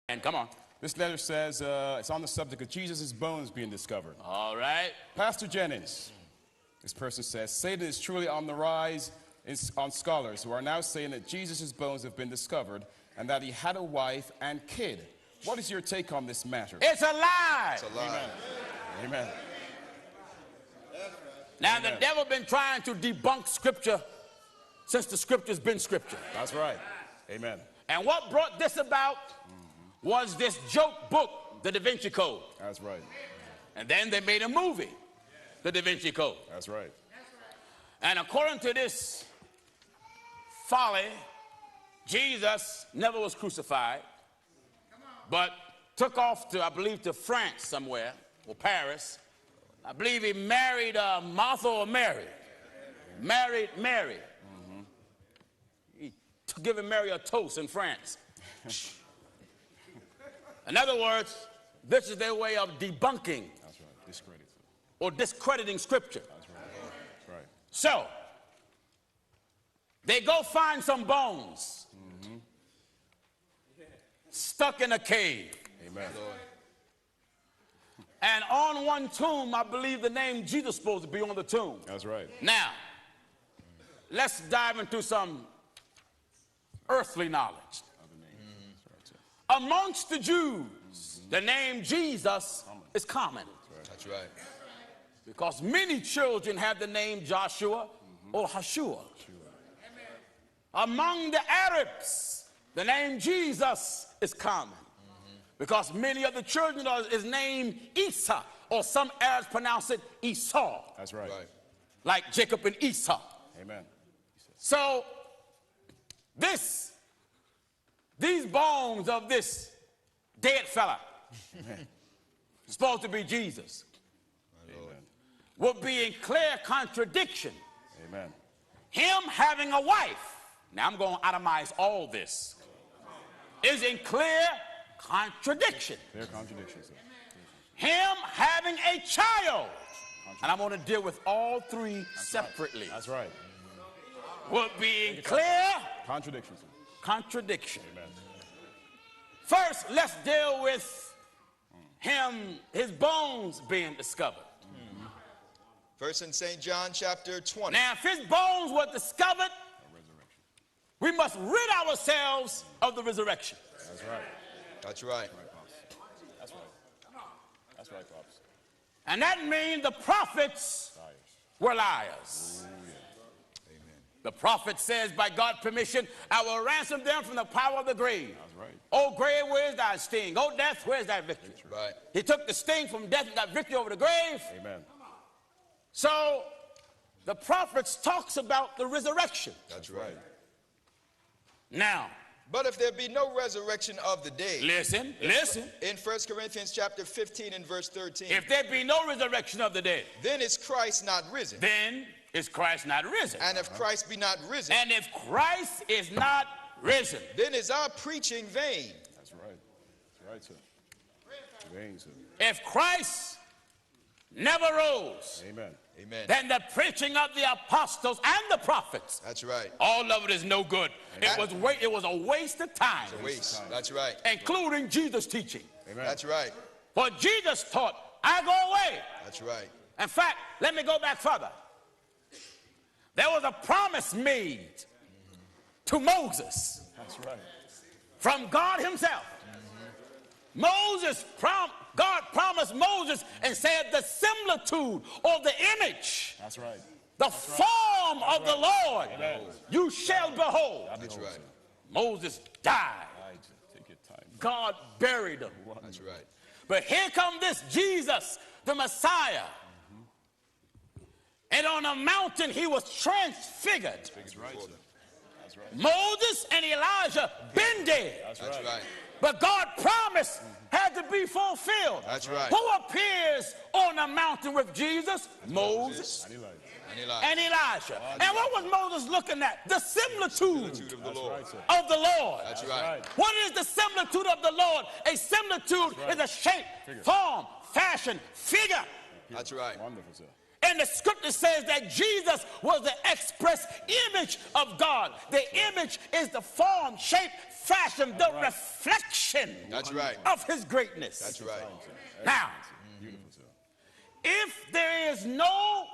And come on. This letter says it's on the subject of Jesus' bones being discovered. All right. Pastor Jennings, this person says, Satan is truly on the rise on scholars who are now saying that Jesus' bones have been discovered and that he had a wife and kid. What is your take on this matter? It's a lie. It's a lie. Amen. Amen. Now, Amen. the devil been trying to debunk Scripture since the Scripture's been Scripture. That's right. Amen. And what brought this about was this joke book, The Da Vinci Code. That's right. And then they made a movie, The Da Vinci Code. That's right. And according to this folly, Jesus never was crucified, but took off to, I believe, to France somewhere, or Paris. I believe he married Martha or Mary. Married Mary. He giving Mary a toast in France. In other words, this is their way of debunking. That's right. Discredit. Or discrediting Scripture. That's right. That's right. So, they go find some bones stuck in a cave. Amen. And on one tomb, I believe the name Jesus is supposed to be on the tomb. That's right. Now, let's dive into some earthly knowledge. Amongst the Jews, the name Jesus is common. That's right. Because many children have the name Joshua or Hashua. Among the Arabs, the name Jesus is common. Because many of the children is named Isa, or some Arabs pronounce it Esau. That's right. Like Jacob and Esau. Amen. So, these bones of this dead fella, supposed to be Jesus, would be in clear contradiction. Amen. Him having a wife, now I'm going to itemize all this, is in clear contradiction. Clear contradiction, sir. Him having a child, and I'm going to deal with all three separately. That's right. Would be in clear Contradiction, sir. contradiction. Amen. First, let's deal with his bones being discovered. First in St. John chapter 20. Now, if his bones were discovered, we must rid ourselves of the resurrection. That's right. That's right. That's right. That's right, Pops. And that means the prophets were liars. The prophet says, by God's permission, I will ransom them from the power of the grave. That's right. Oh, grave, where's thy sting? Oh, death, where's thy victory? Right. He took the sting from death and got victory over the grave. Amen. So, the prophets talks about the resurrection. That's right. Now, But if there be no resurrection of the dead. listen. In 1 Corinthians chapter 15 and verse 13. If there be no resurrection of the dead, Then is Christ not risen? then is Christ not risen. And if Christ be not risen, And if Christ is not risen, then is our preaching vain. That's right. That's right, sir. Vain, sir. if Christ never rose, Amen. Amen. then the preaching of the apostles and the prophets, That's right. all of it is no good. It was a waste of time, Waste. That's right. including Jesus' teaching. Amen. That's right. For Jesus taught, I go away. That's right. In fact, let me go back further. There was a promise made to Moses That's right. from God himself. God promised Moses and said the similitude or the image, That's right. the form of the Lord, Amen. you shall behold. That's right. Moses died. Take your time. God buried him. That's right. But here comes this Jesus, the Messiah. And on a mountain he was transfigured. That's right, sir. That's right. Moses and Elijah been dead. That's right. But God promised had to be fulfilled. That's right. Who appears on the mountain with Jesus? Moses And Elijah. And Elijah. and Elijah. And what was Moses looking at? The similitude Of the Lord. Right, sir. of the Lord. That's right. What is the similitude of the Lord? A similitude is a shape, form, fashion, figure. That's right. Wonderful, sir. And the scripture says that Jesus was the express image of God. The image is the form, shape, fashion the reflection That's right. of his greatness. That's right. Now, Beautiful, sir. if there is no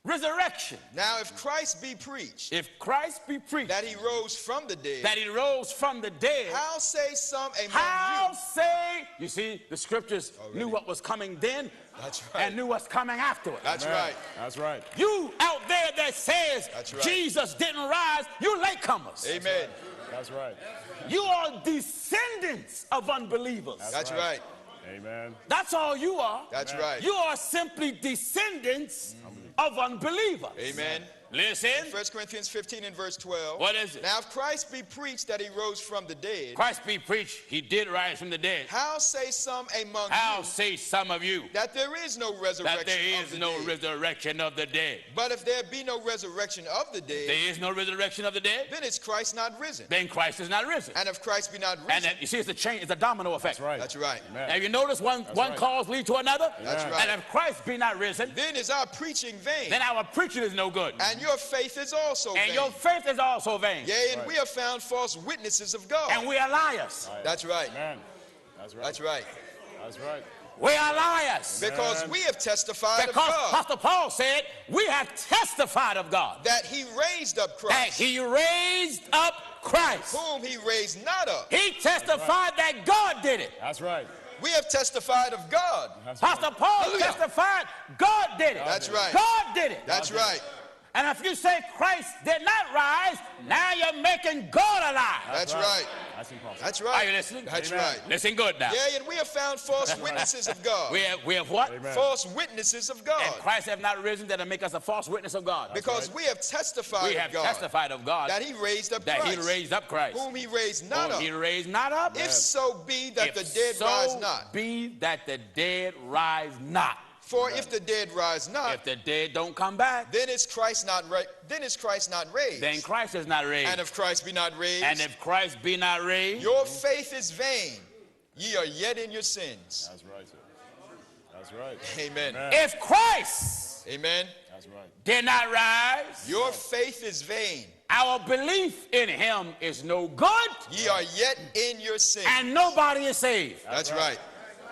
resurrection, Now, if Christ be preached if Christ be preached that he rose from the dead, that he rose from the dead, how say some among how you? say, you see, the scriptures knew what was coming then That's right. and knew what's coming afterward. That's Amen. right. That's right. You out there that says That's right. Jesus didn't rise, you latecomers. Amen. That's right. You are descendants of unbelievers. That's right. Amen. That's all you are. That's right. You are simply descendants of unbelievers. Amen. Listen. 1 Corinthians 15 and verse 12. What is it? Now, if Christ be preached that he rose from the dead, Christ be preached, he did rise from the dead. how say some among How you say some of you that there is no resurrection that there of is the no dead? resurrection of the dead? But if there be no resurrection of the dead, There is no resurrection of the dead? then is Christ not risen? Then Christ is not risen. And if Christ be not And risen, that, you see, it's a chain, it's a domino effect. That's right. that's right. Amen. Have you noticed one right. cause lead to another? That's Yeah. right. And if Christ be not risen, Then is our preaching vain, then our preaching is no good. and your faith is also And vain. your faith is also vain. Yea, and Right. we are found false witnesses of God. And we are liars. That's right. Amen. That's right. That's right. That's right. We are liars. Because we have testified Because of God Apostle Paul said, we have testified of God that he raised up that Christ, he raised up Christ. whom he raised not up. He testified that God did it. That's right. We have testified of God. That's right. Apostle Paul Hallelujah. testified God did it. That's right. God did it. That's right. And if you say Christ did not rise, now you're making God alive. That's right. That's impossible. That's Are right. you listening? That's Amen. right. Listen good now. Yea, and we have found false witnesses of God. We have what? Amen. False witnesses of God. And Christ have not risen that'll make us a false witness of God. Because we have testified We of have God testified of God that he raised up that Christ, he raised up Christ. whom he raised not Whom up. he raised not up. If so be that If the dead so rise not. be that the dead rise not. For if the dead rise not, If the dead don't come back, then is Christ not then is Christ not raised. then Christ is not raised. And if Christ be not raised, And if Christ be not raised, your faith is vain. Ye are yet in your sins. That's right, sir. That's right. Amen. Amen. if Christ Amen. That's right. did not rise, Your faith is vain. our belief in him is no good, Ye are yet in your sins. and nobody is saved. That's right.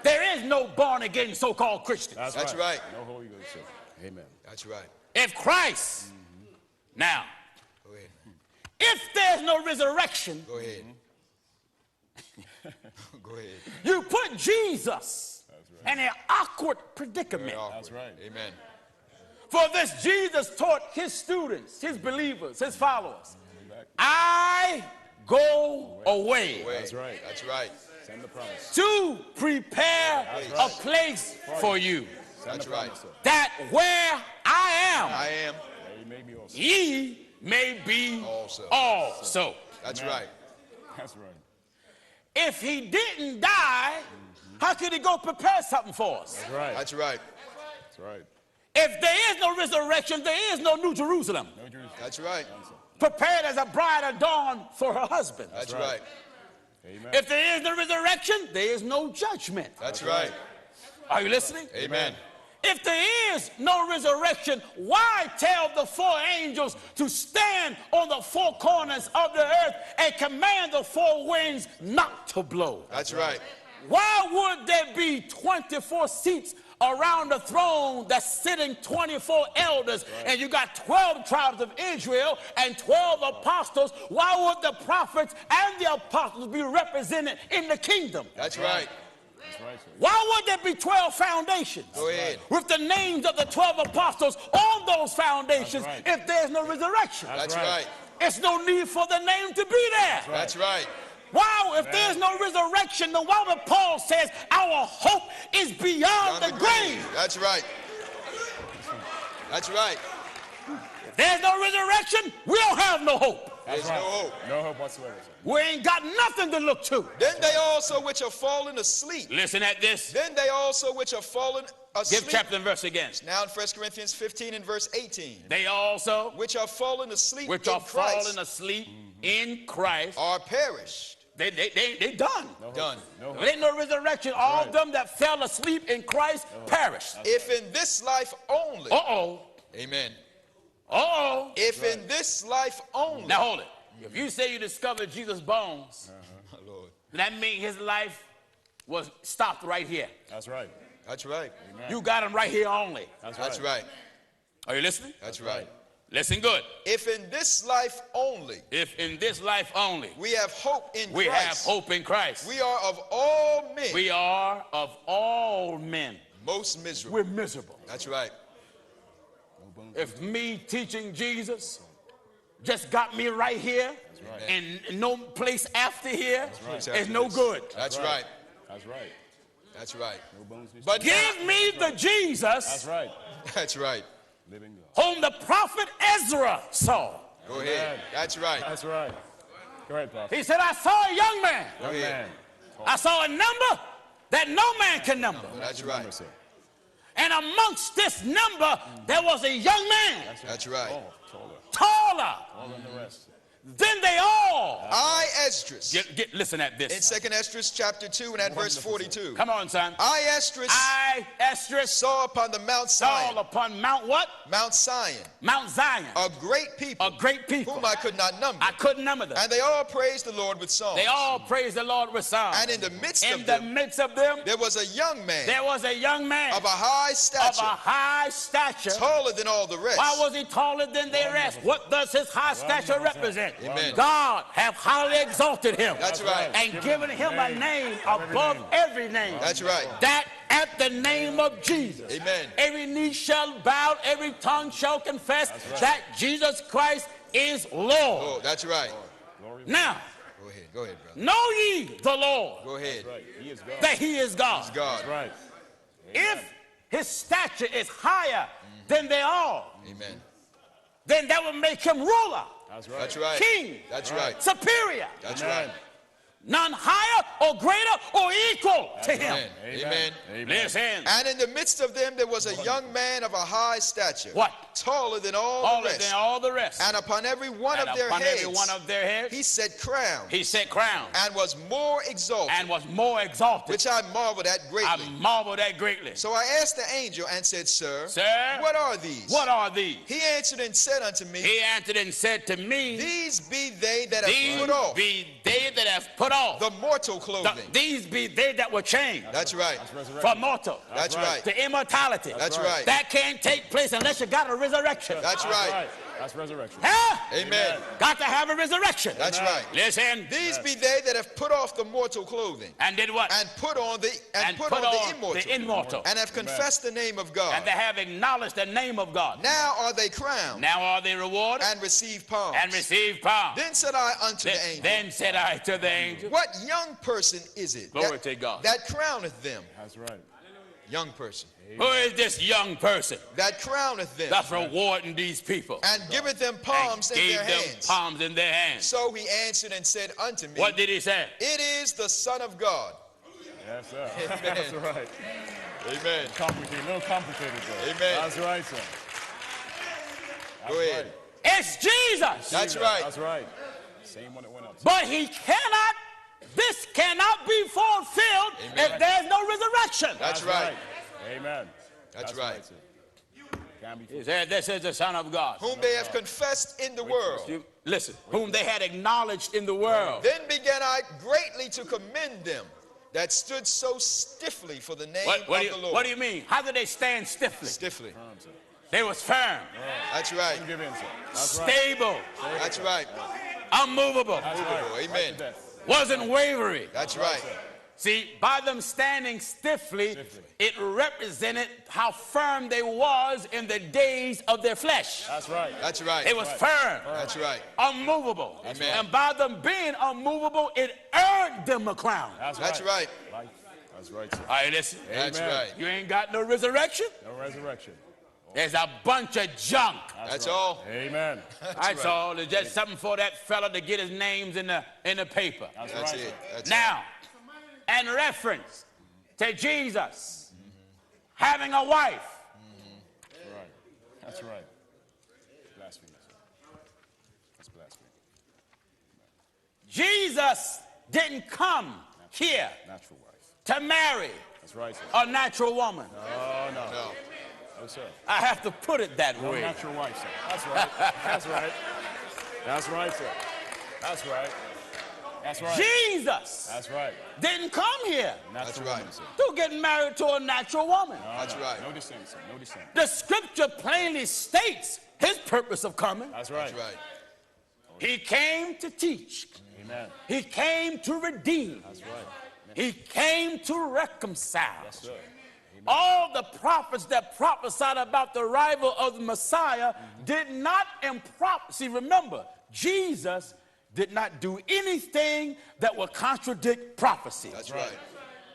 There is no born again so-called Christian. That's right. No Holy Ghost, sir. Amen. That's right. If Christ, now, Go ahead. if there's no resurrection, Go ahead. Go ahead. you put Jesus in an awkward predicament. That's right. Amen. For this, Jesus taught his students, his believers, his followers, I go away That's right. That's right. Send the promise. to prepare a place for you, That's right. Sir. that where I I am. Yeah, you made me also. ye may be Also. also. That's Amen. right. That's right. If he didn't die, how could he go prepare something for us? That's right. That's right. That's right. If there is no resurrection, there is no New Jerusalem, No Jerusalem. That's right. prepared as a bride adorned for her husband. That's right. right. Amen. If there is no resurrection, there is no judgment. That's right. Are you listening? Amen. If there is no resurrection, why tell the four angels to stand on the four corners of the earth and command the four winds not to blow? That's right. Why would there be 24 seats around the throne that's sitting 24 elders, and you got 12 tribes of Israel and 12 apostles? Why would the prophets and the apostles be represented in the kingdom? That's right. That's right, sir. Why would there be 12 foundations Go ahead. with the names of the 12 apostles on those foundations That's if there's no resurrection? That's right. It's no need for the name to be there. That's right. Wow, if there's no resurrection, the why would Paul says our hope is beyond the grave. That's right. That's right. If there's no resurrection, we don't have no hope. There's That's right. no hope. No hope whatsoever, sir. We ain't got nothing to look to. Then they also which are fallen asleep. Listen at this. Then they also which are fallen asleep. Give chapter and verse again. Now in 1 Corinthians 15 and verse 18. They also, Which are fallen asleep which in are Christ fallen asleep in Christ, are perished. they done. No hope. Done. No hope. There ain't no resurrection. All of them that fell asleep in Christ perished. If in this life only. Uh-oh. Amen. Uh-oh. If in this life only. Now hold it. If you say you discovered Jesus' bones, Lord. that means his life was stopped right here. That's right. That's right. Amen. You got him right here only. That's right. Are you listening? That's right. Listen good. If in this life only If in this life only we have hope in we have Christ, hope in Christ, we are of all men we are of all men. most miserable. We're miserable. That's right. If me teaching Jesus just got me right here right. and no place after here, Right. it's no good. That's right. That's right. That's right. No bones. But Give me the Jesus That's right. that's right. Living God. whom the prophet Ezra saw. Go ahead. That's right. That's right. Go ahead, Prophet. He said, I saw a young man. Go Young ahead. man. I saw a number that no man can number. That's Remember, right. sir. And amongst this number, there was a young man, That's right. Oh, taller. taller Taller than the rest. than they all. I, Esdras, Listen at in this. 2nd Esdras chapter 2 and at verse 42. Come on, son. I, Esdras, I, Esdras, saw upon the Mount saw Zion, upon Mount what? Mount Zion, Mount Zion. a great people, A great people. whom I could not number. I couldn't number them. And they all praised the Lord with songs. They all praised the Lord with songs. And in the midst In of the them, midst of them, there was a young man there was a young man of a high of stature, a high stature. taller than all the rest. Why was he taller than the rest? What does his high stature represent? Amen. God have highly exalted him. That's right. And given him a name above every name. That's right. That at the name of Jesus, Amen. every knee shall bow, every tongue shall confess that Jesus Christ is Lord. Oh, that's right. Now, Go ahead. Go ahead, brother. know ye the Lord, Go ahead. Right. He is God. that he is God. God. That's right. If his stature is higher than they all, Amen. then that would make him ruler, That's right. That's right. king, That's right. superior, That's Amen. right. none higher or greater or equal to him. Amen. Amen. Amen. Listen, And in the midst of them there was a young man of a high stature. What? Taller than all the taller rest. than all the rest. And upon every one And of their upon heads every one of their heads, he set crowns. he set crowns And was more exalted. and was more exalted. Which I marveled at I greatly. marveled at greatly. So I asked the angel and said, Sir, Sir, what are these? what are these? He answered and said unto me, He answered and said to me, These be they that have these put off be they that have put off. the mortal clothing. These be they that were changed That's right. from mortal That's right. to immortality. That's right. That can't take place unless you got a resurrection. That's right. That's resurrection. Huh? Amen. Got to have a resurrection. That's right. Listen. These be they that have put off the mortal clothing And did what? and put on the immortal, the immortal. and have confessed the name of God. And they have acknowledged the name of God. Now are they crowned Now are they rewarded and receive palms. and receive power. Then said I unto the angel, Then said I to the angel, What young person is it Glory to God. that crowneth them? That's right. Young person. who is this young person That crowneth them that's rewarding these people? and giveth them palms And in gave their them hands. palms in their hands. So he answered and said unto me, What did he say? It is the Son of God. Yes, sir. Amen. That's right. Amen. Complicated. A little complicated, though. Amen. That's right, sir. That's Go ahead. right. It's Jesus. That's right. That's right. Same one that went up. But this cannot be fulfilled if there's no resurrection. That's right. Amen. That's right. sir. Can be He said, this is the Son of God. Whom they have confessed in the world. Listen, whom they had acknowledged in the world. Then began I greatly to commend them that stood so stiffly for the name of the Lord. What do you mean? How did they stand stiffly? Stiffly. They was firm, That's right. Give in, sir. That's right. stable, That's right. unmovable, That's right. Amen. Right to death. wasn't wavering. That's right. See, by them standing stiffly, it represented how firm they was in the days of their flesh. That's right. That's right. It was firm, That's right. unmovable. Amen. And by them being unmovable, it earned them a crown. That's right. Life. That's right, sir. All right, listen. That's Amen. right. You ain't got no resurrection? No resurrection. There's a bunch of junk. That's right. all. Amen. That's all. There's just something for that fella to get his names in the paper. That's That's right. it. That's Now, in reference to Jesus having a wife, That's right. That's right. Blasphemy, sir. That's blasphemy. Jesus didn't come here Natural wife. to marry That's right, sir. a natural woman. Oh, no. No. No, sir. I have to put it that No way. natural wife, sir. That's right. That's right. That's right, sir. That's right. That's right. Jesus That's right. didn't come here That's right. to get married to a natural woman. That's right. No dissent, sir. No dissent. The scripture plainly states his purpose of coming. That's right. That's right. He came to teach. Amen. He came to redeem. That's right. He came to reconcile. Yes, sir. All the prophets that prophesied about the arrival of the Messiah did not see, remember, Jesus did not do anything that would contradict prophecy. That's right.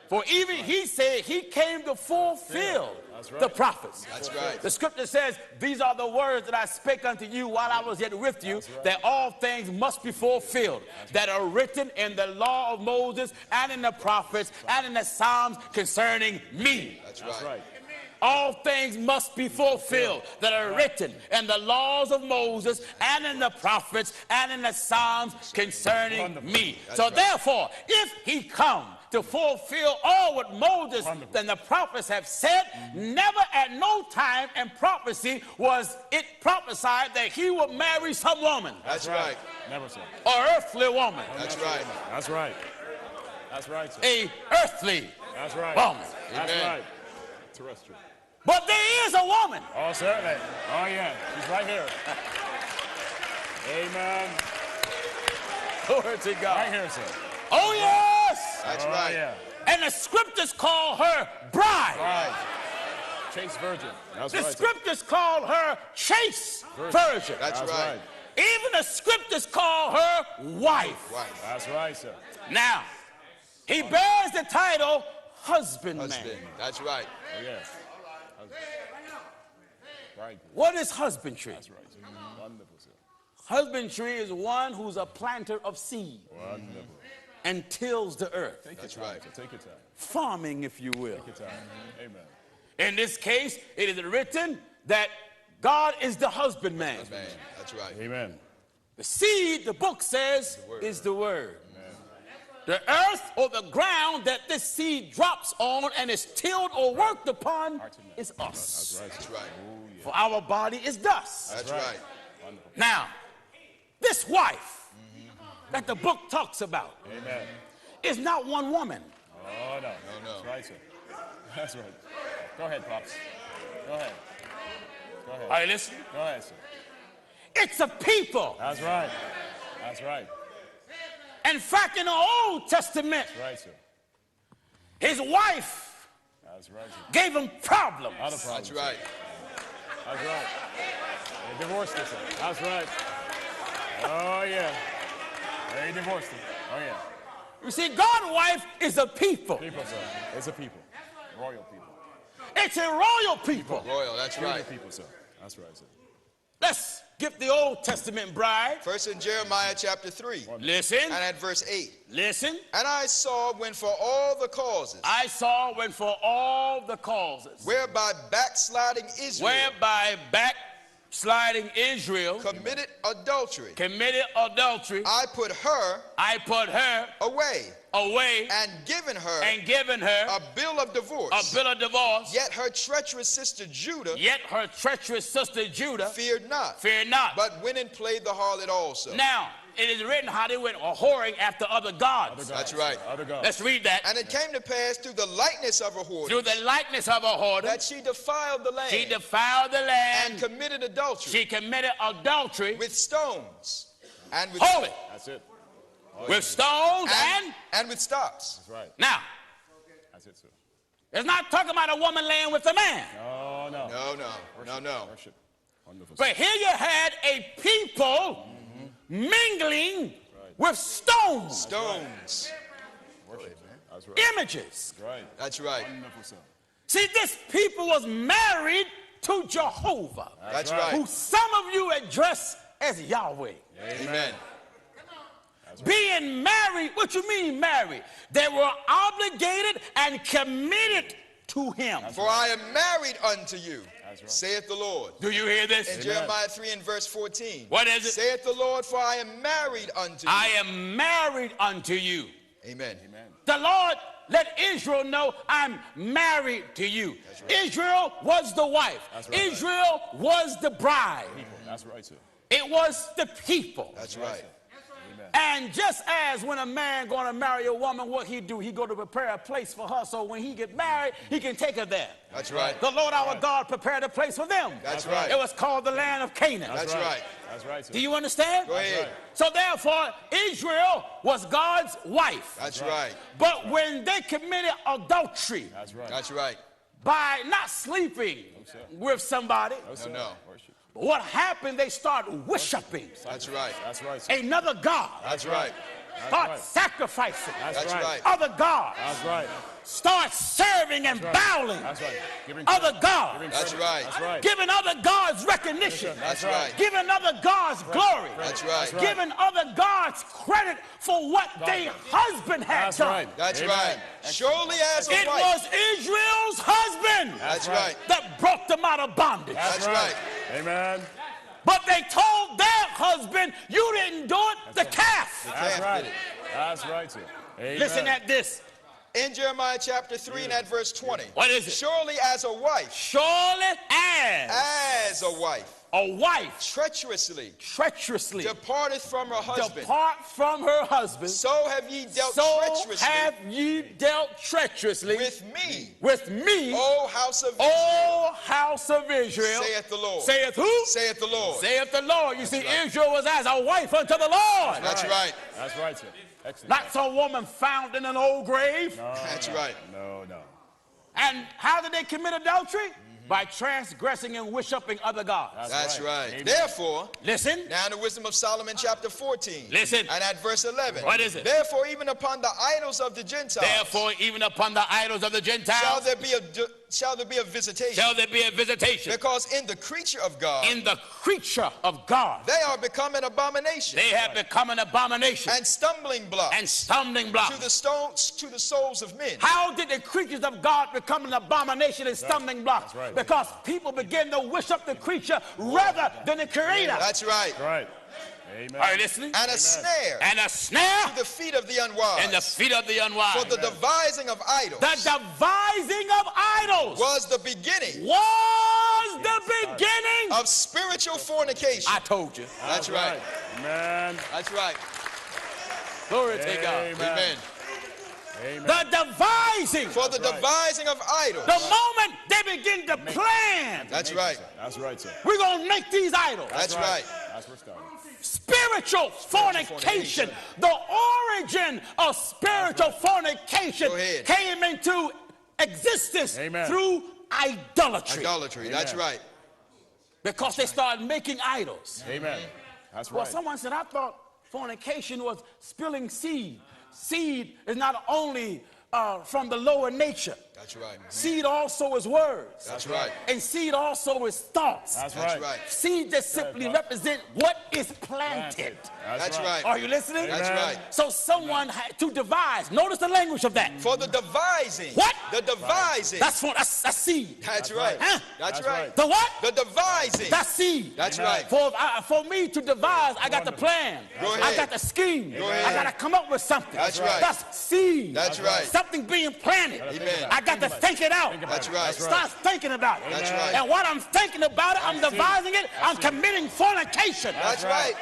For even he said he came to fulfill the prophets. That's right. The scripture says, these are the words that I spake unto you while I was yet with you, that all things must be fulfilled, that are written in the law of Moses and in the prophets and in the Psalms concerning me. That's right. All things must be fulfilled that are written in the laws of Moses and in the prophets and in the Psalms concerning me. So therefore, if he come to fulfill all what Moses and the prophets have said, never at no time in prophecy was it prophesied that he would marry some woman. That's right. Never, sir. Or earthly woman. That's right. That's right. That's right, sir. A earthly That's right. woman. That's Amen. right. Terrestrial. But there is a woman. Oh, certainly. Oh, yeah. She's right here. Amen. Glory to God. Right here, sir. Oh, yes. That's Oh, right. yeah. And the scriptures call her bride. Right. Chaste virgin. That's The right, sir. scriptures call her chaste virgin. That's right. Even the scriptures call her wife. Wife. That's right, sir. Now, he bears the title husbandman. Husband. That's right. Oh, yes. Right. What is husbandry? That's right, sir. Wonderful, sir. Husbandry is one who's a planter of seed Wonderful. and tills the earth. That's right. So take your time. Farming, if you will. Take your time. Amen. In this case, it is written that God is the husbandman. Man. That's right. Amen. The seed, the book says, is the word. The earth or the ground that this seed drops on and is tilled or worked upon is us. That's right. That's right. For our body is dust. That's right. Wonderful. Now, this wife that the book talks about Amen. is not one woman. Oh, no. No. That's right, sir. That's right. Go ahead, Pops. Go ahead. Go ahead. Are you listening? Go ahead, sir. It's a people. That's right. That's right. In fact, in the Old Testament, That's right, sir. his wife That's right, sir. gave him problems. Other problems. That's right. That's right. They divorced her, sir. That's right. Oh, yeah. They divorced him. Oh, yeah. You see, God's wife is a people. People, sir. It's a people. Royal people. It's a royal people. Royal. That's Royal right. people, sir. That's right, sir. Let's get the Old Testament bride. First in Jeremiah chapter 3 Listen, and at verse 8. listen. And I saw when for all the causes I saw when for all the causes whereby backsliding Israel whereby backsliding Israel committed adultery, committed adultery, I put her away away and given her a bill of divorce. Yet her treacherous sister Judah feared not, but went and played the harlot also. Now, it is written how they went whoring after other gods. That's right. Other gods. Let's read that. And it came to pass through the likeness of a Through whore the likeness of a whoredom, that she defiled the land she defiled the and land. committed adultery She committed adultery with stones and with Hold it. That's it. With stones and with stocks. That's right. now, That's it, sir. it's not talking about a woman laying with a man. Oh, no. No. Worship. Wonderful. But here you had a people mingling with stones, Stones. Worship. That's right. images. That's right. That's right. Wonderful, sir. See, this people was married to Jehovah, That's right. right. who some of you address as Yahweh. Amen. Being married, what you mean married? They were obligated and committed to him. For I am married unto you, That's right. saith the Lord. Do you hear this? In Jeremiah 3 and verse 14. What is it? Saith the Lord, for I am married unto you. I am married unto you. Amen. Amen. The Lord let Israel know I'm married to you. Right. Israel was the wife. That's right. Israel was the bride. That's right, sir. It was the people. That's right. And just as when a man going to marry a woman, what he do? He go to prepare a place for her, so when he get married, he can take her there. That's right. The Lord our God prepared a place for them. That's right. It was called the land of Canaan. That's right. That's right, sir. Do you understand? Go ahead. So therefore, Israel was God's wife. That's right. But when they committed adultery That's right. That's right. by not sleeping with somebody, No. what happened? They started worshiping That's right. That's right, sir. another God. That's right. Start sacrificing That's right. other gods. That's right. Start serving and bowing That's right. Giving other gods. That's right. That's right. Giving other gods recognition. That's right. Giving other gods glory. That's right. Giving other gods credit for what their husband had That's done. right. That's Amen. right. Surely as a It wife. was Israel's husband That's right. that brought them out of bondage. That's right. Amen. But they told their husband, you didn't do it, the calf. That's Calf right. did it. That's right, sir. Amen. Listen at this. In Jeremiah chapter 3 and at verse 20. What is it? Surely as a wife. Surely as As a wife. a wife Treacherously. treacherously Departeth from her husband. depart from her husband, So have ye dealt so treacherously have ye dealt treacherously with me. with me, O house of Israel. O house of Israel. Saith the Lord. Saith who? Saith the Lord. Saith the Lord. You see, right. Israel was as a wife unto the Lord. That's right. That's right, sir. Excellent. Not some woman found in an old grave. That's right. No. And how did they commit adultery? By transgressing and worshiping other gods. That's right. Amen. Therefore, Listen. now in the wisdom of Solomon chapter 14. Listen. And at verse 11. What is it? Therefore, even upon the idols of the Gentiles. Therefore, even upon the idols of the Shall Gentiles, there be a visitation? shall there be a visitation. Because in the creature of God, In the creature of God, they are become an abomination they have become an abomination and stumbling block and stumbling block. to the souls of men. How did the creatures of God become an abomination and stumbling block? That's right. Because people begin to worship the creature rather than the creator. That's right. Right. Amen. Are you listening? And a snare And a snare to the feet of the unwise. in the feet of the unwise. For the devising of idols The devising of idols was the beginning was the beginning. of spiritual fornication. I told you. That's right. Amen. That's right. Glory to God. Amen. Amen. Amen. The devising. For the devising of idols. The moment they begin to plan, That's right. That's right, sir. we're going to make these idols. That's right. That's where it started. Spiritual fornication. The origin of spiritual fornication Go ahead. came into existence Amen. through idolatry. Idolatry. That's Amen. right. Because they started making idols. Amen. That's Well, right. someone said, I thought fornication was spilling seed. Seed is not only from the lower nature. That's right. Seed also is words. That's right. And seed also is thoughts. That's That's right. right. Seed that simply represent what is planted. That's right. Are you listening? That's right. So someone had to devise. Notice the language of that. For the devising. What? The devising. That's seed. That's right. Huh? That's That's right. right. The what? The devising. That's seed. That's Amen. right. For me to devise, I got the plan. Go I ahead. got the scheme. Go ahead. I got to come up with something. That's right. That's seed. That's right. Something being planted. Amen. I got to think it out. That's right. Start thinking about it. That's right. And while I'm thinking about it, I'm devising it. I'm committing fornication. That's right.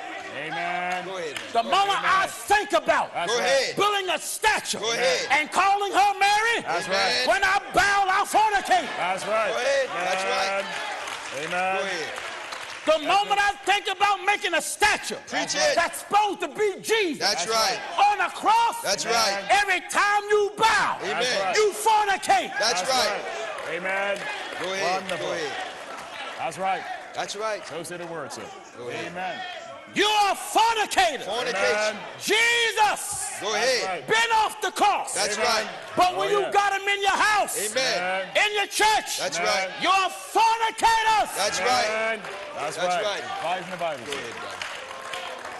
Amen. Go ahead. The moment I think about That's Go right. ahead. building a statue Go ahead. and calling her Mary, That's right. when I bow, I fornicate. That's right. Go ahead. That's right. Amen. Go ahead. The moment I think about making a statue Preach it. that's supposed to be Jesus That's right. on a cross, That's right. every time you bow, Amen. right. you fornicate. That's right. Amen. Go ahead. Wonderful. Go ahead. That's right. That's right. So say the word, sir. Go ahead. Amen. You are fornicator. Fornication. Jesus Go ahead. right. been off the cross. That's right. But when Oh, you yeah. got him in your house, Amen. in your church, That's right. you're fornicators. That's right. Amen. That's That's right. right. Bible in the Bible. Go sir. ahead, brother.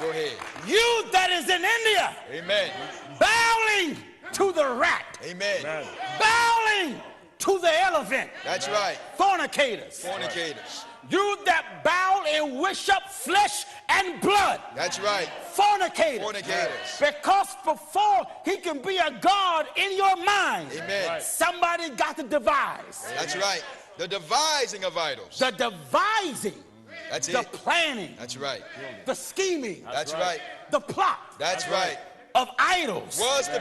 Go ahead. You that is in India, Amen. bowing to the rat, Amen. Amen. bowing to the elephant, That's right. fornicators. Fornicators. You that bow and worship flesh and blood, That's right. fornicators. Fornicators. Because before he can be a God in your mind, Amen. Right. somebody got to devise. That's right. The devising of idols. The devising That's the it. planning, That's right. the scheming, That's right. the plot That's right. of idols Was the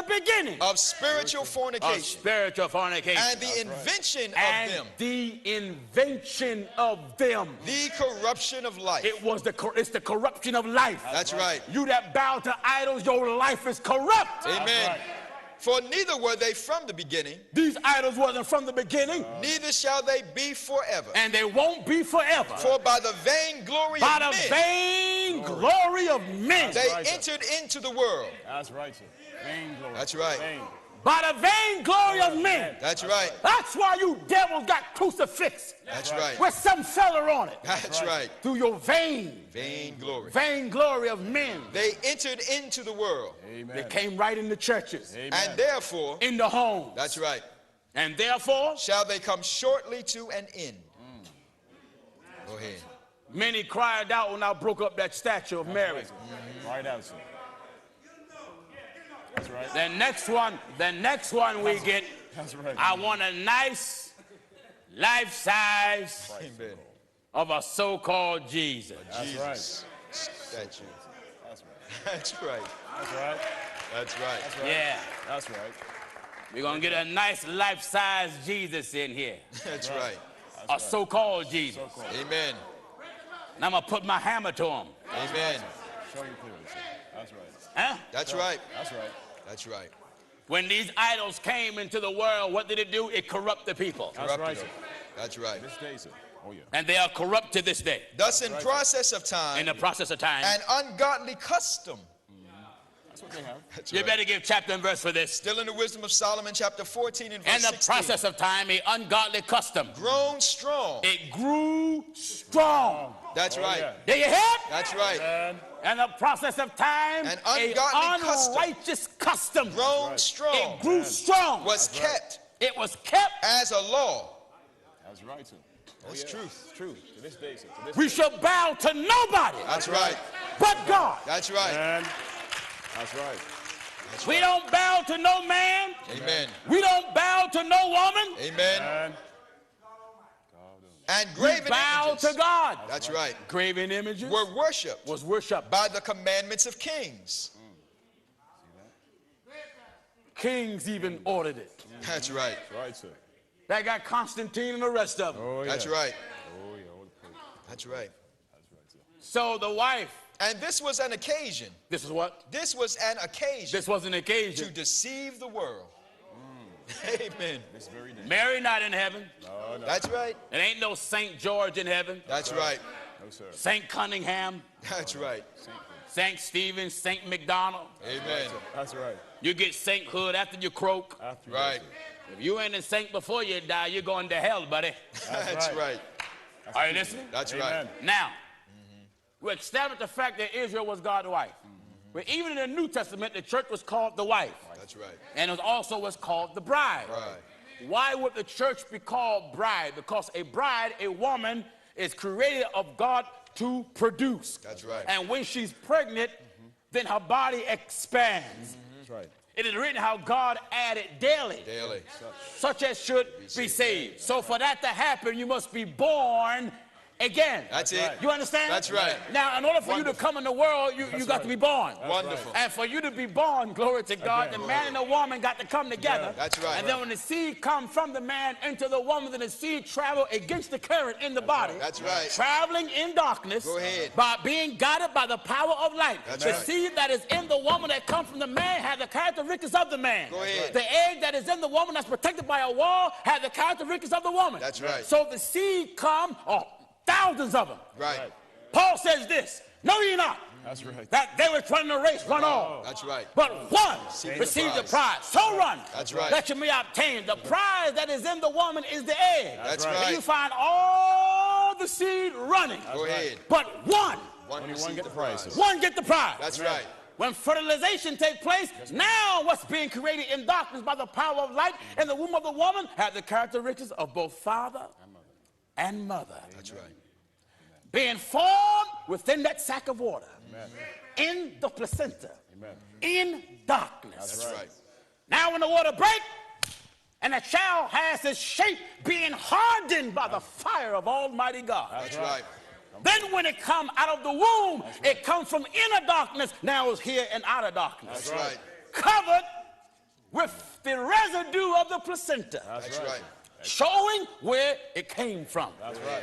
beginning of spiritual fornication spiritual fornication. and the invention And of them, the invention of them. the corruption of life. It's the corruption of life. That's right. You that bow to idols, your life is corrupt. Amen. For neither were they from the beginning, These idols wasn't from the beginning, neither shall they be forever. and they won't be forever. For by the vain glory By of the men, vain glory of men. they entered into the world. That's right, sir. Vain glory. That's right. Vain. By the vain glory of men. That's right. That's why you devils got crucifix That's right. with some fella on it. That's right. Through your vain Glory of men. They entered into the world. Amen. They came right in the churches, Amen. And therefore, in the homes. that's right, And therefore, shall they come shortly to an end. Go ahead. many cried out when I broke up that statue of Mary. Right out, sir. That's right. The next one we get, That's right. I want a nice life-size Amen. of a so-called Jesus. That's right. Statue. That's right. That's right. That's right. That's right. Yeah, That's right. we're going to get a nice life-size Jesus in here. That's right. A so-called Jesus. Amen. And I'm going to put my hammer to him. Amen. Show you clearly, sir. That's right. Huh? That's right. That's right. That's right. When these idols came into the world, what did it do? It corrupted people. That's Corrupted right, them. sir. That's right. This day, sir. Oh, yeah. And they are corrupt to this day. Thus, in process of In time, the process of time. an ungodly custom. That's what they have. That's You right. better give chapter and verse for this. Still in the wisdom of Solomon, chapter 14 and verse In the 16. process of time, a ungodly custom. Grown strong. It grew strong. That's right. yeah. Do you hear it? That's right. And In the process of time, An a ungodly custom. unrighteous custom. Grown strong. It grew strong. Was kept It was kept. as a law. that's right, sir. That's truth. It's true. To this day, sir. To this We day. shall bow to nobody That's right. but God. That's right. And that's right. That's We right. don't bow to no man. Amen. We don't bow to no woman. Amen. And And We graven bow images. to God. That's right. Graven images Were worshipped was worshipped. by the commandments of kings. Kings even ordered it. That's right. that's right, sir. That got Constantine and the rest of them. Oh, yeah. That's right. Oh, yeah. All the praise. That's right. That's right, sir. So the wife, And this was an occasion. this is what? This was an occasion This was an to occasion. deceive the world. Amen. This very day. Mary not in heaven. No, no. That's right. It ain't no St. George in heaven. That's right. No, sir. St. Cunningham, That's right. St. Stephen, St. McDonald. Amen. That's right. You get sainthood after you croak. After you Right. go, sir. If you ain't a saint before you die, you're going to hell, buddy. That's right. right. Are you listening? That's Amen. right. Now, we established the fact that Israel was God's wife. But even in the New Testament, the church was called the wife. That's right. And it also was called the bride. Right. Why would the church be called bride? Because a bride, a woman, is created of God to produce. That's right. And when she's pregnant, then her body expands. That's right. It is written how God added daily, Daily. such as should be saved. So for that to happen, you must be born again. That's it. You understand? That's right. Now, in order for you to come in the world, you got to be born. Wonderful. And for you to be born, glory to God, the man and the woman got to come together. That's right. And then when the seed come from the man into the woman, then the seed travel against the current in the body. That's right. Traveling in darkness. Go ahead. By being guided by the power of light. That's the right. seed that is in the woman that comes from the man has the characteristics of the man. Go ahead. The egg that is in the woman that's protected by a wall has the characteristics of the woman. That's right. So the seed come, thousands of them. Right. Paul says this, no ye not, That's right. that they which run the race run all. That's right. But one Receive the receives the prize. prize. So run That's right. that you may obtain. The prize that is in the woman is the egg. That's right. right. And you find all the seed running. Go ahead. But one One Only one receive get the the prize. prize. one get the prize. That's right. When fertilization takes place, now what's being created in darkness by the power of light in the womb of the woman has the characteristics of both father and mother. That's right. Being formed within that sack of water, Amen. in the placenta, Amen. in darkness. That's right. Now when the water breaks, And the child has its shape being hardened by the fire of Almighty God. That's right. Then when it comes out of the womb, it comes from inner darkness, now it's here in outer darkness. That's right. Covered with the residue of the placenta. That's right. Showing where it came from. That's right.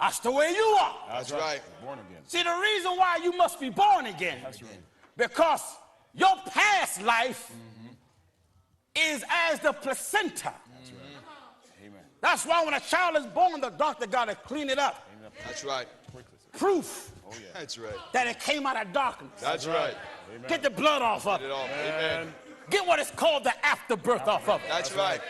That's the way you are. That's right. Born again. See, the reason why you must be born again, That's right. because your past life is as the placenta. That's right. Amen. That's why when a child is born, the doctor got to clean it up. That's right. Proof Oh, yeah. That's right. that it came out of darkness. That's right. Amen. Get the blood off of Get it it. off. Amen. Get what is called the afterbirth off of it. That's right.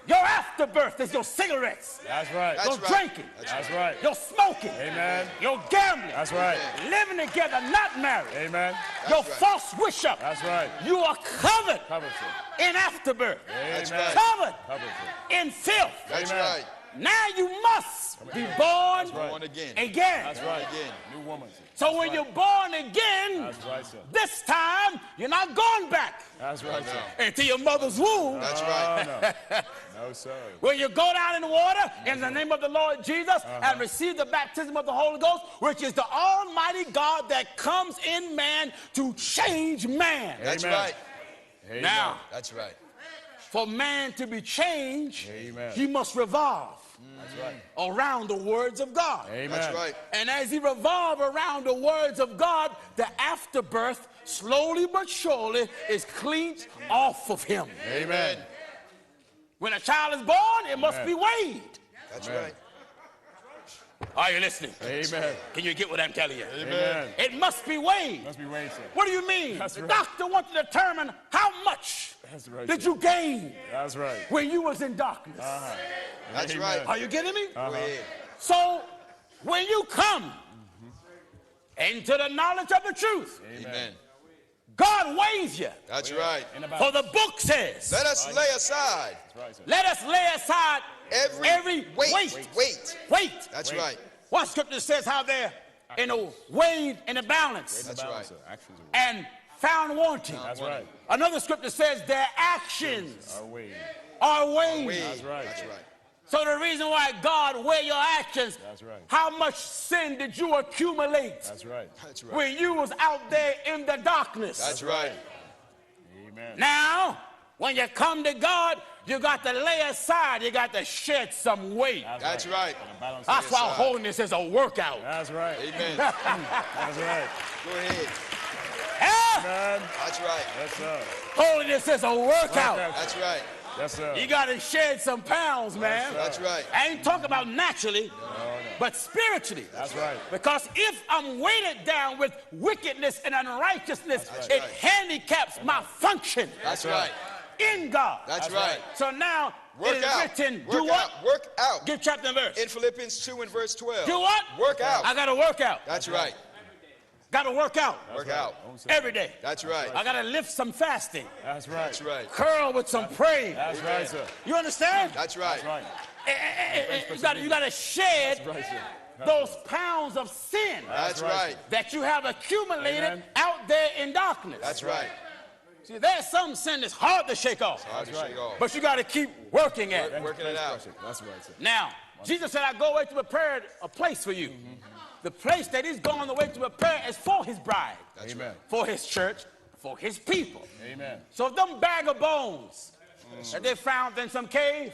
Your afterbirth is your cigarettes, That's right. That's your right. drinking, That's right. your smoking, Amen. your gambling, That's right. living together, not married, Amen. your right. false wish up. That's right. You are covered Covered, sir. in afterbirth, That's Amen. right. covered Covered, sir. in filth. That's Amen. right. Now you must be born Born again. again. That's right. Again. New woman, sir. So when you're born again, That's right, sir. this time you're not going back That's right, sir. into your mother's womb. That's right. No, sir. Where you go down in the water in the name of the Lord Jesus and receive the baptism of the Holy Ghost, which is the Almighty God that comes in man to change man. That's Amen. right. Amen. Now, That's right. for man to be changed, Amen. he must revolve That's right. around the words of God. Amen. That's right. And as he revolves around the words of God, the afterbirth, slowly but surely, is cleaned off of him. Amen. When a child is born, it must Amen. be weighed. That's Amen. right. Are you listening? Amen. Can you get what I'm telling you? Amen. It must be weighed. Must be raised, sir. What do you mean? That's The right. doctor wants to determine how much That's right, did sir. you gain That's right. when you was in darkness. That's Amen. right. Are you getting me? Go ahead. So when you come into the knowledge of the truth, Amen. God weighs you. That's right. In about. For the book says, Let us lay aside That's right, sir. let us lay aside every weight. weight. That's Weight. right. One scripture says how they're in a weighed in a balance That's Balance, right. sir. Actions and found wanting. That's right. Another scripture says their actions Our way. are weighed. Weighed. That's right. That's right. So the reason why God weigh your actions, That's right. how much sin did you accumulate That's right. That's right. when you was out there in the darkness? That's right. Amen. Now, when you come to God, you got to lay aside, you got to shed some weight. That's right. And balance That's it. why aside. holiness is a workout. That's right. Amen. That's right. Go ahead. Huh? Man. That's right. Yes, sir. Holiness is a workout. That's right. Yes, sir. You got to shed some pounds, man. That's right. I ain't talking about naturally, but spiritually. That's right. Because if I'm weighted down with wickedness and unrighteousness, That's it right. handicaps my function That's right. in God. That's right. So now Work it is out. written, Work do what? out. Work out. Give chapter and verse. In Philippians 2 and verse 12. Do what? Work out. I got to work out. That's right. Got to work out Work out. every day. That's right. I got to lift some fasting. That's right. That's right. Curl with some praise. That's right, sir. You understand? That's right. That's right. You got to shed Right, sir. those pounds of sin That's right. right. that you have accumulated Amen. out there in darkness. That's right. See, there's some sin that's hard to shake off, Hard to right. shake off. but you got to keep working at it. Working it out. That's right, sir. Now, Jesus said, I go away to prepare a place for you. The place that he's going away to prepare is for his bride, That's Amen. right. for his church, for his people. Amen. So if them bag of bones that they found in some cave,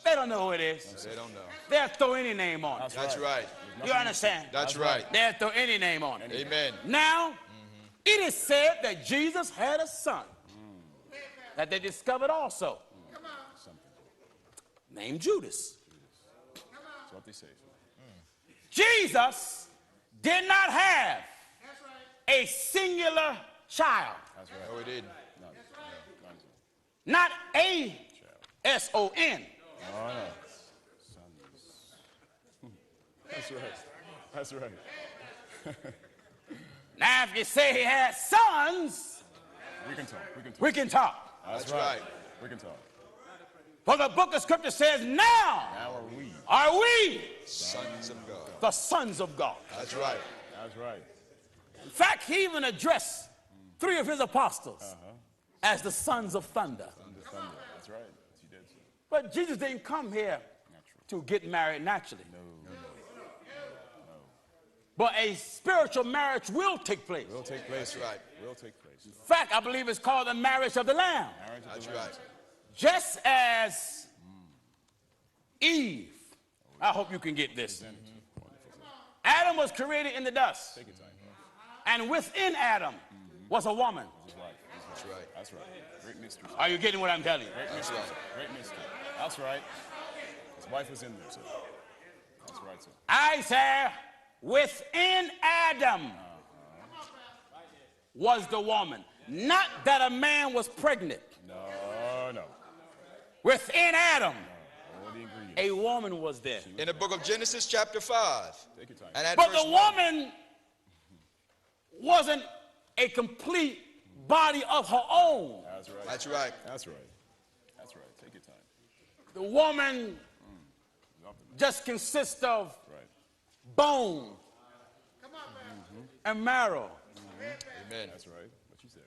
they don't know who it is. They don't know. They'll throw any name on it. That's right. You understand? That's right. They'll throw any name on it. Amen. Now, it is said that Jesus had a son that they discovered also, named Judas. That's what they say, sir. Jesus did not have a singular child, That's right. No, we didn't. No, not a S-O-N. Oh, no. Sons. That's right. That's right. Now, if you say he had sons, We can talk. We can talk. we can talk. That's right. We can talk. For the book of scripture says, now Now are we Sons of God. the sons of God. That's right. That's right. In fact, he even addressed 3 of his apostles as the sons of thunder. Under thunder. That's right. That's you did, sir. But Jesus didn't come here to get married naturally. No. But a spiritual marriage will take place. Will take place. That's right. Will take place. In fact, I believe it's called the marriage of the Lamb. Marriage of That's the Lamb. right. Just as Eve, I hope you can get this. Adam was created in the dust. Take your time. And within Adam was a woman. His wife. That's right. That's right. Great mystery. Are you getting what I'm telling you? Great That's mystery. right. Great mystery. That's right. His wife was in there, sir. That's right, sir. I say, within Adam was the woman. Not that a man was pregnant. No. Within Adam, All the ingredients. a woman was there. In the book of Genesis, chapter 5. Take your time. And at But verse the 1. woman wasn't a complete body of her own. That's right. That's right. That's right. That's right. Take your time. The woman Nothing. just consists of Right. bone and marrow. Amen. That's right. But she's there.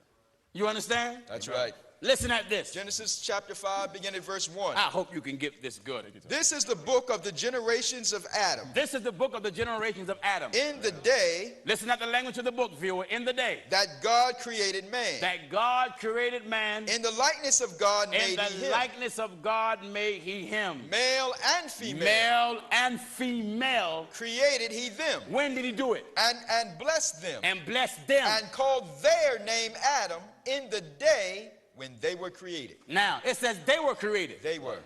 You understand? That's right. Listen at this. Genesis chapter 5, beginning at verse 1. I hope you can get this good. This is the book of the generations of Adam. This is the book of the generations of Adam. In the day Listen at the language of the book, viewer. In the day that God created man. that God created man, In the likeness of God in made the he him. likeness of God made he him. Male and female. Male and female. Created he them. When did he do it? And blessed them. And blessed them. And called their name Adam in the day when they were created. Now, it says they were created. They were.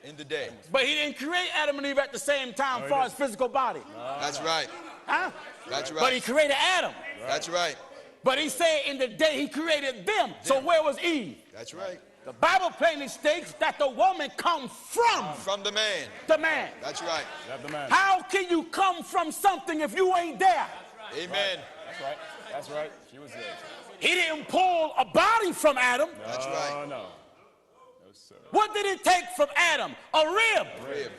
In the day. But he didn't create Adam and Eve at the same time as far as physical body. That's right. Huh? That's But he right. created Adam. That's right. But he said in the day he created them. So where was Eve? That's right. The Bible plainly states that the woman comes from From the man. the man. That's right. You have the man. How can you come from something if you ain't there? Amen. That's right. That's right. She was there. He didn't pull a body from Adam. That's right. No. No, sir. What did it take from Adam? A rib. Rib.